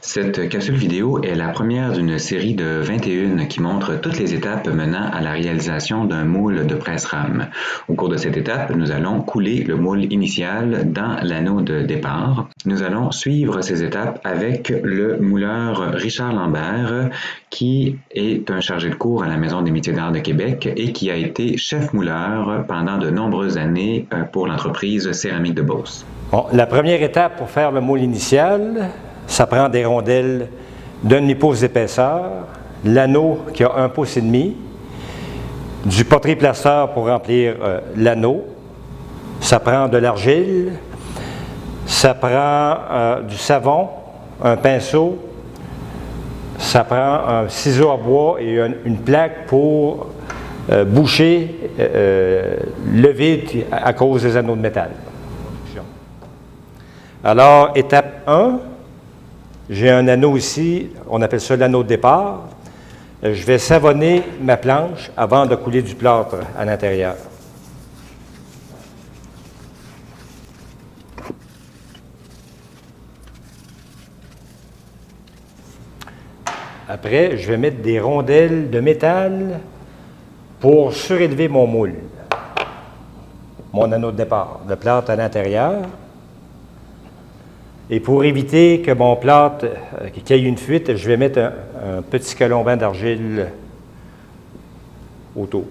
Cette capsule vidéo est la première d'une série de 21 qui montre toutes les étapes menant à la réalisation d'un moule de presse-rame. Au cours de cette étape, nous allons couler le moule initial dans l'anneau de départ. Nous allons suivre ces étapes avec le mouleur Richard Lambert, qui est un chargé de cours à la Maison des métiers d'art de Québec et qui a été chef mouleur pendant de nombreuses années pour l'entreprise Céramique de Beauce. Bon, la première étape pour faire le moule initial, ça prend des rondelles d'un demi-pouce d'épaisseur, l'anneau qui a 1,5 pouce, du poterie plaster pour remplir l'anneau, ça prend de l'argile, ça prend du savon, un pinceau, ça prend un ciseau à bois et une plaque pour boucher le vide à cause des anneaux de métal. Alors, étape 1, j'ai un anneau ici, on appelle ça l'anneau de départ. Je vais savonner ma planche avant de couler du plâtre à l'intérieur. Après, je vais mettre des rondelles de métal pour surélever mon moule. Mon anneau de départ, le plâtre à l'intérieur. Et pour éviter que mon plâtre, qu'il y ait une fuite, je vais mettre un petit colombin d'argile autour.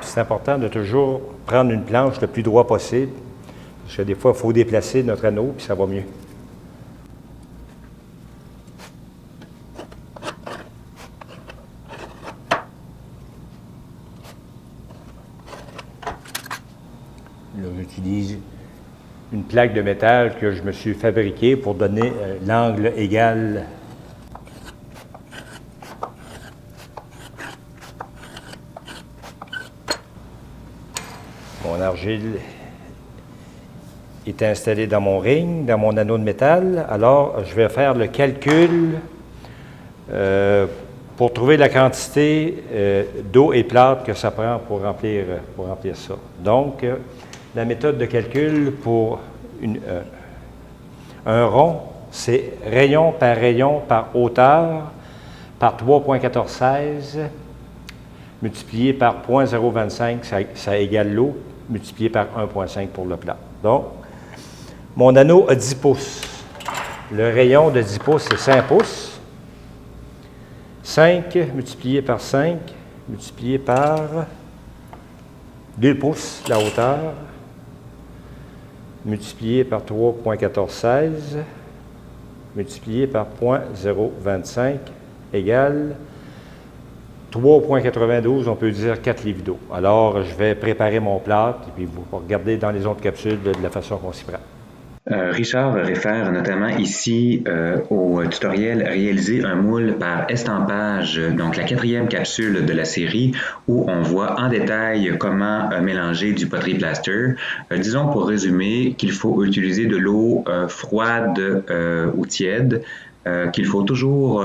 C'est important de toujours prendre une planche le plus droit possible. Parce que des fois, il faut déplacer notre anneau, puis ça va mieux. Là, j'utilise une plaque de métal que je me suis fabriquée pour donner l'angle égal. Mon argile est installé dans mon ring, dans mon anneau de métal. Alors, je vais faire le calcul pour trouver la quantité d'eau et plâtre que ça prend pour remplir ça. Donc, la méthode de calcul pour un rond, c'est rayon par hauteur par 3,1416 multiplié par 0,025, ça égale l'eau, multiplié par 1,5 pour le plâtre. Donc, mon anneau a 10 pouces. Le rayon de 10 pouces, c'est 5 pouces. 5 multiplié par 5, multiplié par 2 pouces, la hauteur, multiplié par 3,1416, multiplié par 0,025, égale 3,92, on peut dire 4 livres d'eau. Alors, je vais préparer mon plâtre et puis vous regardez dans les autres capsules de la façon qu'on s'y prend. Richard réfère notamment ici au tutoriel réaliser un moule par estampage, donc la 4e capsule de la série où on voit en détail comment mélanger du poterie plaster. Disons pour résumer qu'il faut utiliser de l'eau froide ou tiède, qu'il faut toujours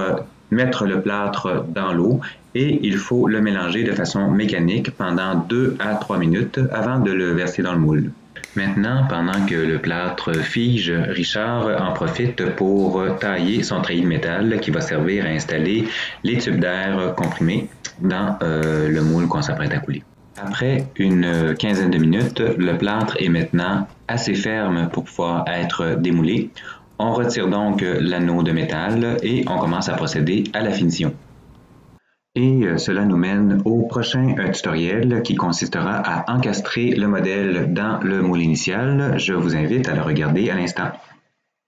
mettre le plâtre dans l'eau et il faut le mélanger de façon mécanique pendant 2 à 3 minutes avant de le verser dans le moule. Maintenant, pendant que le plâtre fige, Richard en profite pour tailler son treillis de métal qui va servir à installer les tubes d'air comprimés dans le moule qu'on s'apprête à couler. Après une quinzaine de minutes, le plâtre est maintenant assez ferme pour pouvoir être démoulé. On retire donc l'anneau de métal et on commence à procéder à la finition. Et cela nous mène au prochain tutoriel qui consistera à encastrer le modèle dans le moule initial. Je vous invite à le regarder à l'instant.